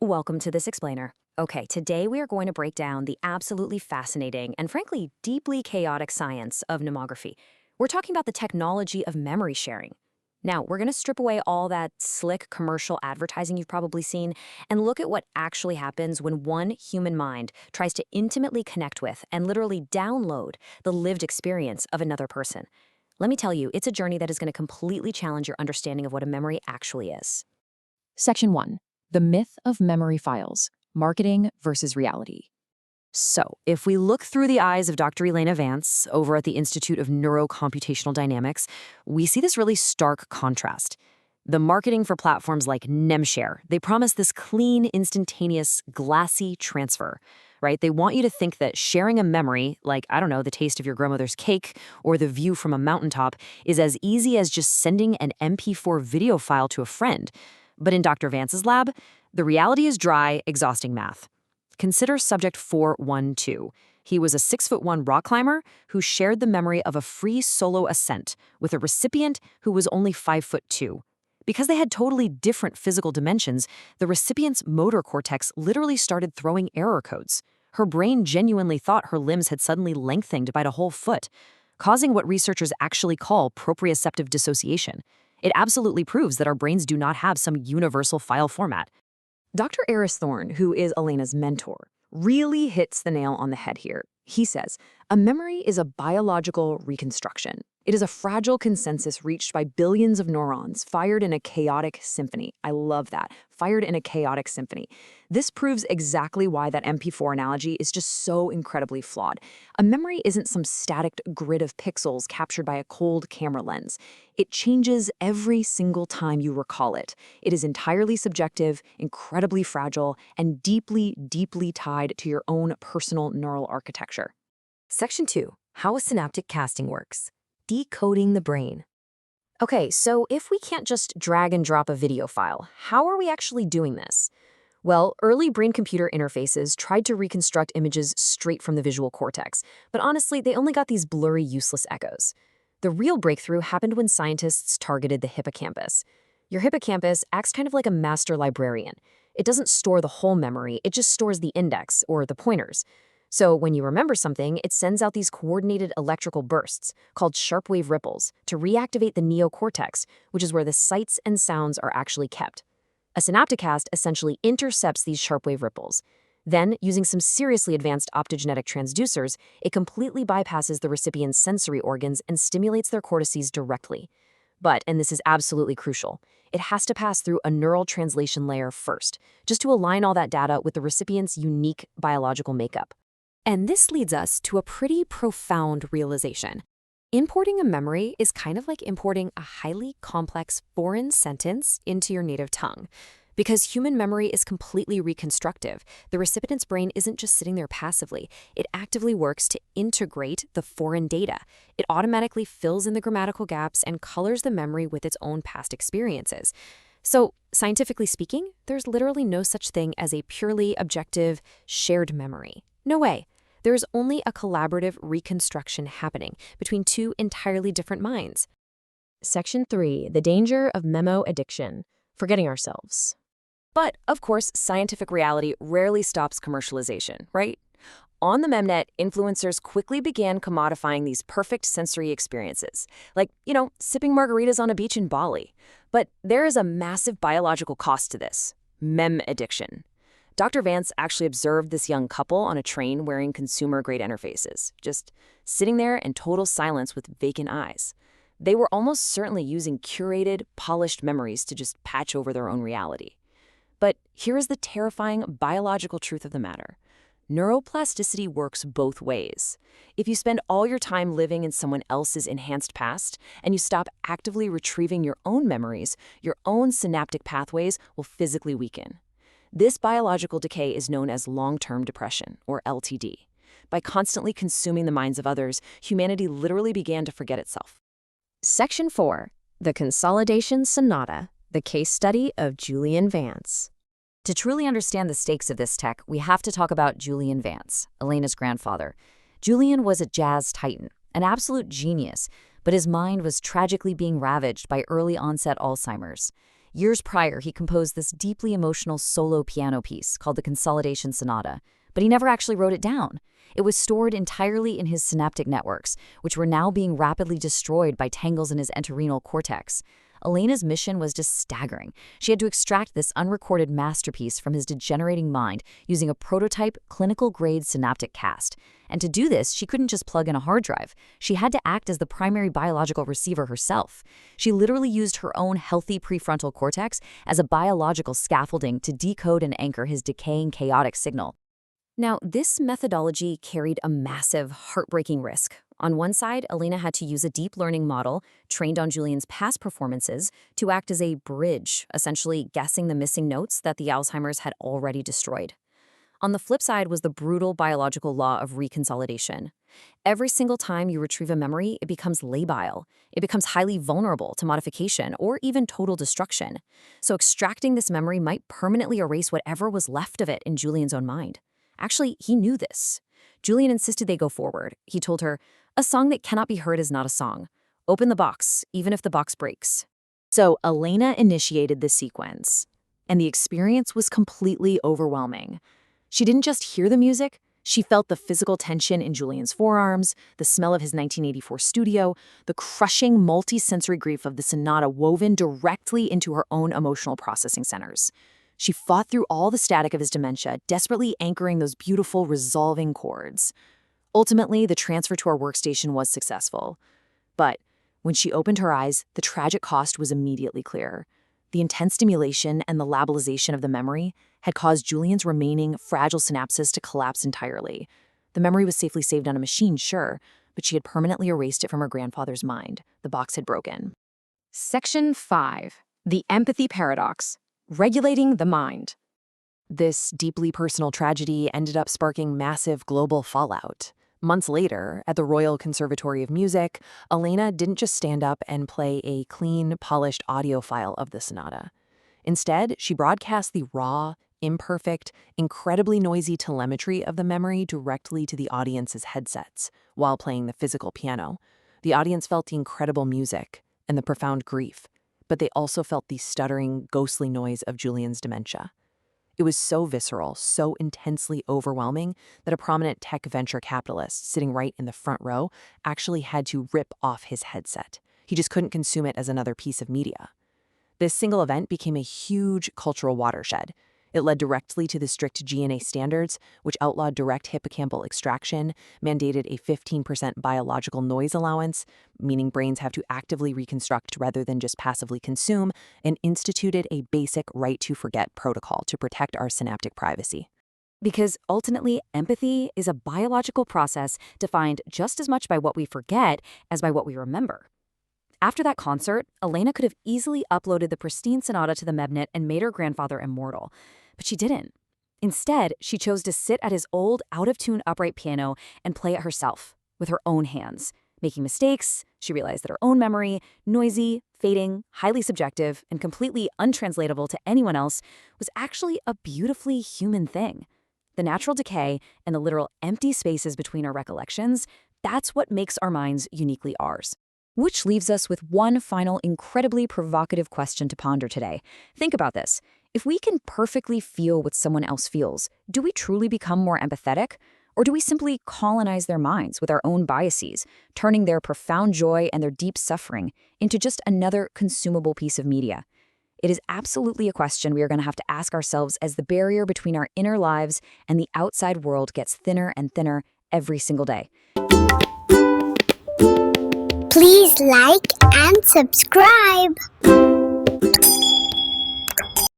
Welcome to this explainer. Okay, today we are going to break down the absolutely fascinating and frankly deeply chaotic science of nomography. We're talking about the technology of memory sharing. Now, we're going to strip away all that slick commercial advertising you've probably seen and look at what actually happens when one human mind tries to intimately connect with and literally download the lived experience of another person. Let me tell you, it's a journey that is going to completely challenge your understanding of what a memory actually is. Section 1. The Myth of Memory Files, Marketing versus Reality. So, if we look through the eyes of Dr. Elena Vance over at the Institute of Neurocomputational Dynamics, we see this really stark contrast. The marketing for platforms like Nemshare, they promise this clean, instantaneous, glassy transfer, right? They want you to think that sharing a memory, like, I don't know, the taste of your grandmother's cake or the view from a mountaintop, is as easy as just sending an MP4 video file to a friend. But in Dr. Vance's lab, the reality is dry, exhausting math. Consider subject 412. He was a 6'1" rock climber who shared the memory of a free solo ascent with a recipient who was only 5'2". Because they had totally different physical dimensions, the recipient's motor cortex literally started throwing error codes. Her brain genuinely thought her limbs had suddenly lengthened by a whole foot, causing what researchers actually call proprioceptive dissociation. It absolutely proves that our brains do not have some universal file format. Dr. Eris Thorne, who is Elena's mentor, really hits the nail on the head here. He says, a memory is a biological reconstruction. It is a fragile consensus reached by billions of neurons fired in a chaotic symphony. I love that. Fired in a chaotic symphony. This proves exactly why that MP4 analogy is just so incredibly flawed. A memory isn't some static grid of pixels captured by a cold camera lens. It changes every single time you recall it. It is entirely subjective, incredibly fragile, and deeply, deeply tied to your own personal neural architecture. Section 2. How a synaptic casting works. Decoding the brain. Okay, so if we can't just drag and drop a video file, how are we actually doing this? Well, early brain-computer interfaces tried to reconstruct images straight from the visual cortex, but honestly, they only got these blurry, useless echoes. The real breakthrough happened when scientists targeted the hippocampus. Your hippocampus acts kind of like a master librarian. It doesn't store the whole memory, it just stores the index, or the pointers. So when you remember something, it sends out these coordinated electrical bursts, called sharp-wave ripples, to reactivate the neocortex, which is where the sights and sounds are actually kept. A synaptic cast essentially intercepts these sharp-wave ripples. Then, using some seriously advanced optogenetic transducers, it completely bypasses the recipient's sensory organs and stimulates their cortices directly. But, and this is absolutely crucial, it has to pass through a neural translation layer first, just to align all that data with the recipient's unique biological makeup. And this leads us to a pretty profound realization. Importing a memory is kind of like importing a highly complex foreign sentence into your native tongue. Because human memory is completely reconstructive, the recipient's brain isn't just sitting there passively. It actively works to integrate the foreign data. It automatically fills in the grammatical gaps and colors the memory with its own past experiences. So, scientifically speaking, there's literally no such thing as a purely objective, shared memory. No way. There is only a collaborative reconstruction happening between two entirely different minds. Section 3. The danger of memo addiction. Forgetting ourselves. But, of course, scientific reality rarely stops commercialization, right? On the Memnet, influencers quickly began commodifying these perfect sensory experiences, like, sipping margaritas on a beach in Bali. But there is a massive biological cost to this: mem addiction. Dr. Vance actually observed this young couple on a train wearing consumer-grade interfaces, just sitting there in total silence with vacant eyes. They were almost certainly using curated, polished memories to just patch over their own reality. But here is the terrifying biological truth of the matter. Neuroplasticity works both ways. If you spend all your time living in someone else's enhanced past, and you stop actively retrieving your own memories, your own synaptic pathways will physically weaken. This biological decay is known as long-term depression, or LTD. By constantly consuming the minds of others, humanity literally began to forget itself. Section 4. The Consolidation Sonata, the case study of Julian Vance. To truly understand the stakes of this tech, we have to talk about Julian Vance, Elena's grandfather. Julian was a jazz titan, an absolute genius, but his mind was tragically being ravaged by early-onset Alzheimer's. Years prior, he composed this deeply emotional solo piano piece called the Consolidation Sonata, but he never actually wrote it down. It was stored entirely in his synaptic networks, which were now being rapidly destroyed by tangles in his entorhinal cortex. Elena's mission was just staggering. She had to extract this unrecorded masterpiece from his degenerating mind using a prototype clinical-grade synaptic cast. And to do this, she couldn't just plug in a hard drive. She had to act as the primary biological receiver herself. She literally used her own healthy prefrontal cortex as a biological scaffolding to decode and anchor his decaying chaotic signal. Now, this methodology carried a massive, heartbreaking risk. On one side, Elena had to use a deep learning model trained on Julian's past performances to act as a bridge, essentially guessing the missing notes that the Alzheimer's had already destroyed. On the flip side was the brutal biological law of reconsolidation. Every single time you retrieve a memory, it becomes labile. It becomes highly vulnerable to modification or even total destruction. So extracting this memory might permanently erase whatever was left of it in Julian's own mind. Actually, he knew this. Julian insisted they go forward. He told her, "A song that cannot be heard is not a song. Open the box, even if the box breaks." So Elena initiated this sequence, and the experience was completely overwhelming. She didn't just hear the music, she felt the physical tension in Julian's forearms, the smell of his 1984 studio, the crushing multi-sensory grief of the sonata woven directly into her own emotional processing centers. She fought through all the static of his dementia, desperately anchoring those beautiful, resolving chords. Ultimately, the transfer to our workstation was successful. But when she opened her eyes, the tragic cost was immediately clear. The intense stimulation and the labilization of the memory had caused Julian's remaining fragile synapses to collapse entirely. The memory was safely saved on a machine, sure, but she had permanently erased it from her grandfather's mind. The box had broken. Section 5. The Empathy Paradox. Regulating the mind. This deeply personal tragedy ended up sparking massive global fallout. Months later, at the Royal Conservatory of Music, Elena didn't just stand up and play a clean, polished audio file of the sonata. Instead, she broadcast the raw, imperfect, incredibly noisy telemetry of the memory directly to the audience's headsets while playing the physical piano. The audience felt the incredible music and the profound grief, but they also felt the stuttering, ghostly noise of Julian's dementia. It was so visceral, so intensely overwhelming that a prominent tech venture capitalist sitting right in the front row actually had to rip off his headset. He just couldn't consume it as another piece of media. This single event became a huge cultural watershed. It led directly to the strict GNA standards, which outlawed direct hippocampal extraction, mandated a 15% biological noise allowance, meaning brains have to actively reconstruct rather than just passively consume, and instituted a basic right-to-forget protocol to protect our synaptic privacy. Because ultimately, empathy is a biological process defined just as much by what we forget as by what we remember. After that concert, Elena could have easily uploaded the pristine sonata to the Mebnet and made her grandfather immortal. But she didn't. Instead, she chose to sit at his old, out-of-tune upright piano and play it herself, with her own hands. Making mistakes, she realized that her own memory, noisy, fading, highly subjective, and completely untranslatable to anyone else, was actually a beautifully human thing. The natural decay and the literal empty spaces between our recollections, that's what makes our minds uniquely ours. Which leaves us with one final incredibly provocative question to ponder today. Think about this. If we can perfectly feel what someone else feels, do we truly become more empathetic? Or do we simply colonize their minds with our own biases, turning their profound joy and their deep suffering into just another consumable piece of media? It is absolutely a question we are going to have to ask ourselves as the barrier between our inner lives and the outside world gets thinner and thinner every single day. Please like and subscribe.